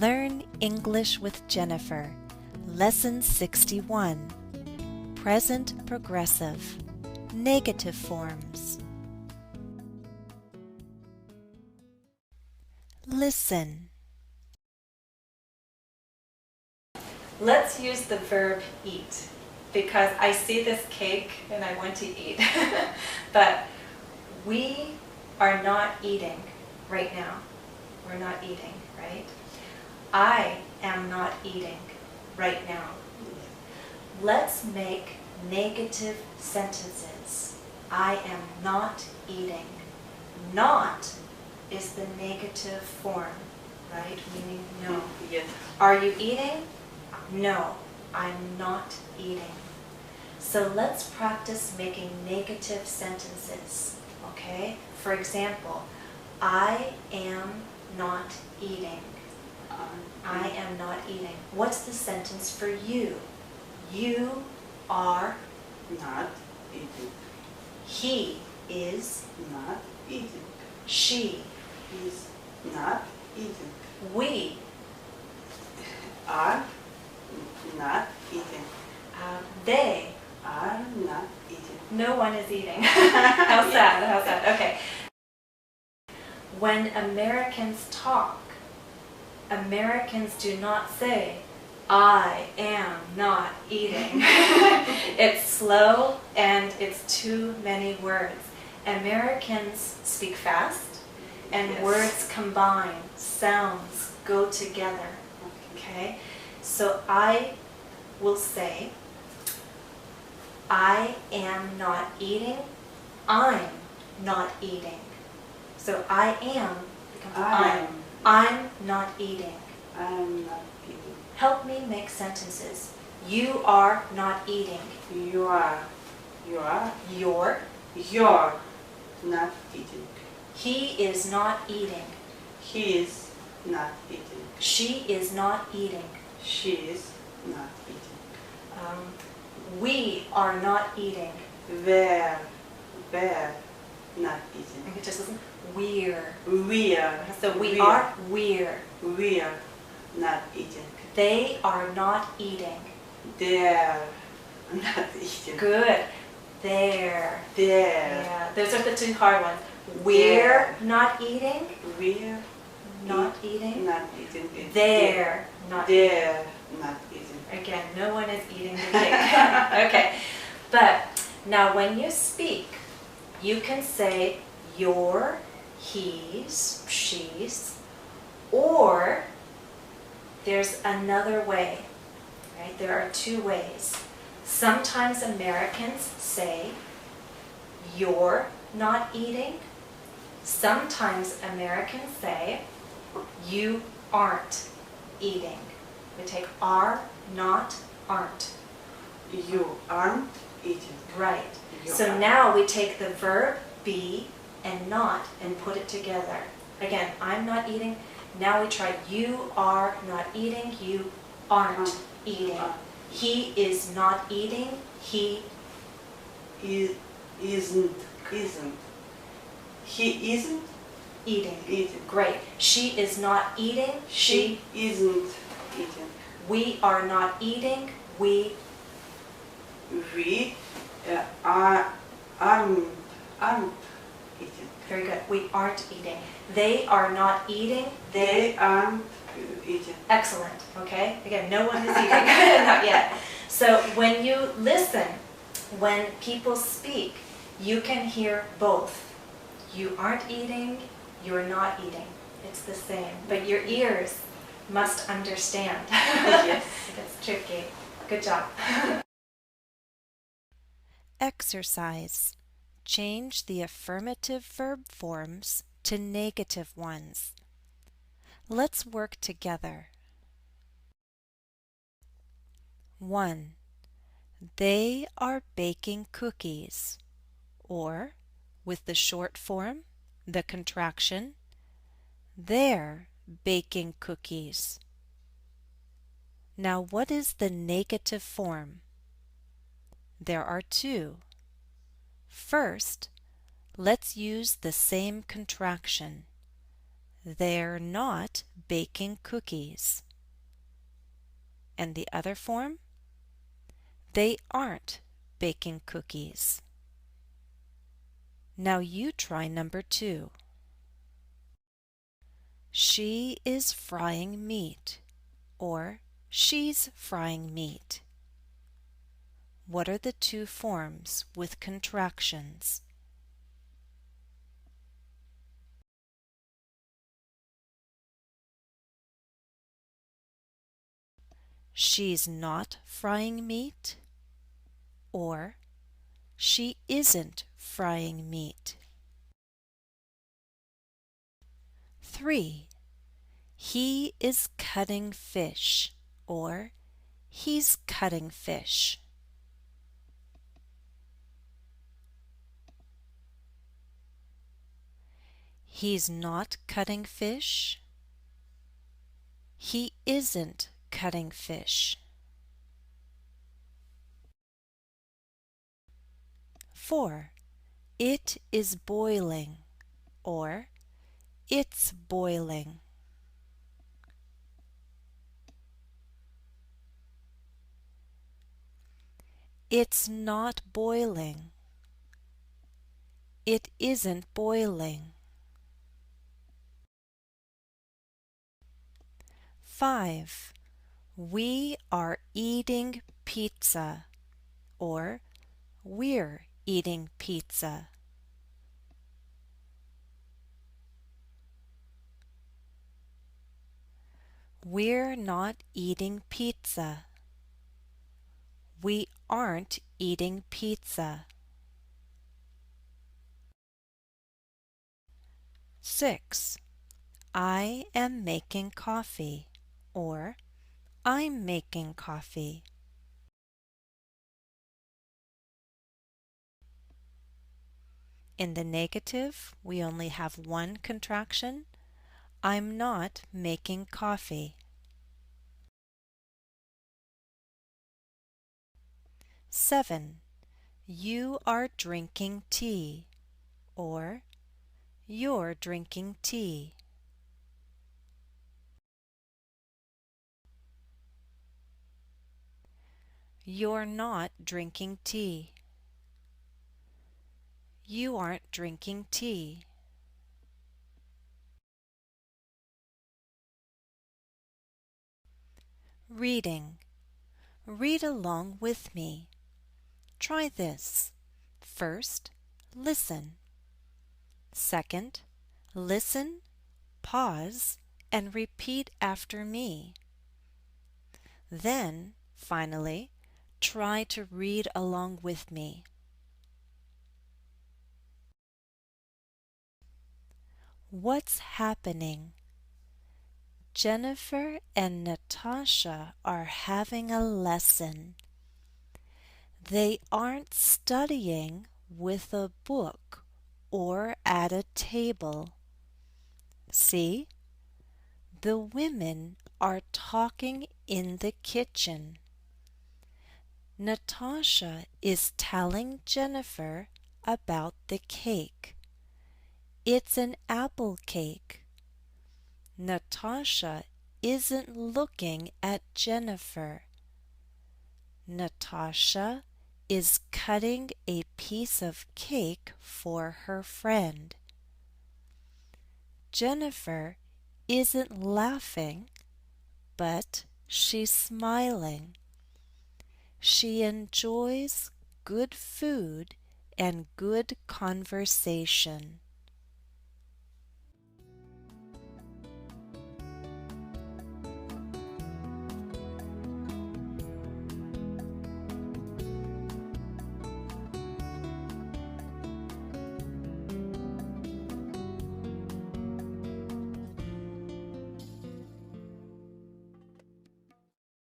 Learn English with Jennifer. Lesson 61. Present progressive. Negative forms. Listen. Let's use the verb eat, because I see this cake and I want to eat. But we are not eating right now. We're not eating, right? I am not eating right now. Let's make negative sentences. I am not eating. Not is the negative form, right? Meaning no. Yes. Are you eating? No, I'm not eating. So let's practice making negative sentences, okay? For example, I am not eating. I am not eating. What's the sentence for you? You are Not eating. He is Not eating. she. Is not eating. We Are not eating. they. Are not eating. No one is eating. How sad, how sad. Okay. When Americans talk, Americans do not say, I am not eating. It's slow and it's too many words. Americans speak fast and Yes. words combine, sounds go together. Okay? So I will say, I am not eating, I'm not eating. So I am becomes I'm. I'm not eating. I'm not eating. Help me make sentences. You are not eating. You are. You're. You're not eating. He is not eating. He is not eating. She is not eating. She is not eating. We are not eating. They're not eating. Okay, just listen. We're. We're. So we're. We're not eating. They are not eating. They're not eating. Good. They're. They're. Yeah, those are the two hard ones. We're not eating. We're Not eating. not eating. They're not. They're not eating. Again, no one is eating the cake. Okay, but now when you speak, you can say your, he's, she's, or there's another way, right? There are two ways. Sometimes Americans say you're not eating. Sometimes Americans say you aren't eating. We take are, not, aren't. You aren't eating. Right. You So are. now we take the verb be and not and put it together. Again, I'm not eating. Now we try you are not eating. You aren't eating. He is not eating. He Isn't. He isn't eating. eating. Great. She is not eating. She isn't eating. We are not eating. We We aren't eating. very good. We aren't eating. They are not eating. They aren't eating. Excellent. Okay. Again, no one is eating. Not yet. So when you listen, when people speak, you can hear both. You aren't eating. You're not eating. It's the same. But your ears must understand. Yes. It's tricky. Good job. Exercise. Change the affirmative verb forms to negative ones. Let's work together. 1. They are baking cookies. Or, with the short form, the contraction, they're baking cookies. Now what is the negative form? There are two. First, let's use the same contraction. They're not baking cookies. And the other form? They aren't baking cookies. Now you try number 2. She is frying meat, or she's frying meat. What are the 2 forms with contractions? She's not frying meat, or she isn't frying meat. 3. He is cutting fish, or he's cutting fish. He's not cutting fish. He isn't cutting fish. 4. It is boiling, or it's boiling. It's not boiling. It isn't boiling. 5. We are eating pizza, or we're eating pizza. We're not eating pizza. We aren't eating pizza. 6. I am making coffee, or I'm making coffee. In the negative, we only have one contraction. I'm not making coffee. 7. You are drinking tea, or you're drinking tea. You're not drinking tea. You aren't drinking tea. Reading. Read along with me. Try this. First, listen. Second, listen, pause, and repeat after me. Then, finally, try to read along with me. What's happening? Jennifer and Natasha are having a lesson. They aren't studying with a book or at a table. See? The women are talking in the kitchen. Natasha is telling Jennifer about the cake. It's an apple cake. Natasha isn't looking at Jennifer. Natasha is cutting a piece of cake for her friend. Jennifer isn't laughing, but she's smiling. She enjoys good food and good conversation.